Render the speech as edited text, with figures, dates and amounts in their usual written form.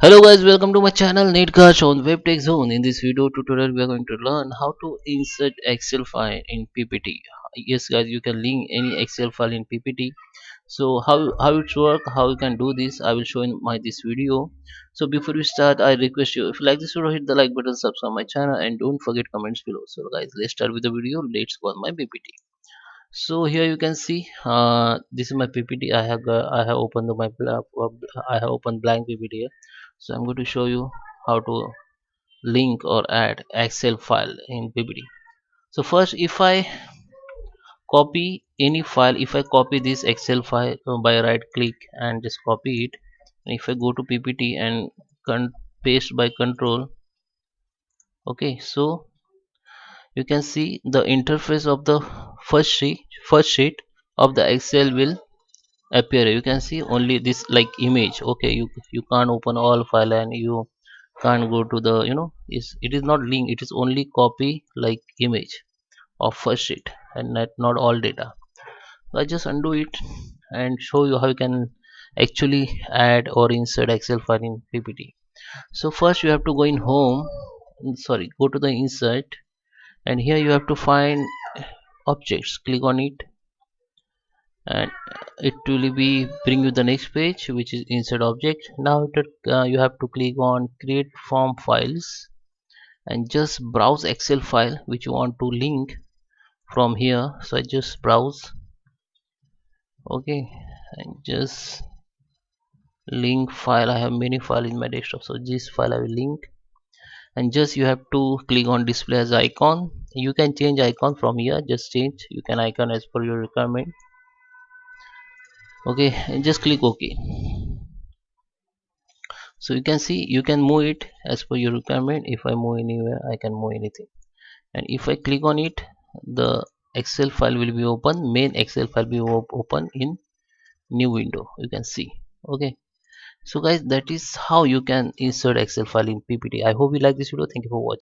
Hello guys, welcome to my channel NetCast on WebTech Zone. In this video tutorial, we are going to learn how to insert Excel file in PPT. Yes guys, you can link any Excel file in PPT. So how it work, how you can do this, I will show in my this video. So before we start, I request you, if you like this video, hit the like button, subscribe my channel, and don't forget comments below. So guys, let's start with the video. Let's go on my PPT. So here you can see this is my PPT. I have opened I have opened blank PPT here. So I'm going to show you how to link or add Excel file in PPT. So first, if I copy any file, if I copy this Excel file by right click and just copy it, and if I go to PPT and paste by control, okay, so you can see the interface of the first sheet of the Excel will appear. You can see only this like image. Okay, you can't open all file and you can't go to the it is not link, it is only copy like image of first sheet and not all data. So I just undo it and show you how you can actually add or insert Excel file in PPT. So first you have to go in home, sorry, go to the insert, and here you have to find objects, click on it, and it will be bring you the next page, which is insert object. Now you have to click on create form files and just browse Excel file which you want to link from here. So I just browse, okay, and just link file. I have many file in my desktop, so this file I will link, and just you have to click on display as icon. You can change icon from here, just change, you can icon as per your requirement. Okay, and just click OK. So you can see you can move it as per your requirement. If I move anywhere, I can move anything, and if I click on it, the Excel file will be open, main Excel file will be open in new window, you can see. Okay, so guys, that is how you can insert Excel file in PPT. I hope you like this video. Thank you for watching.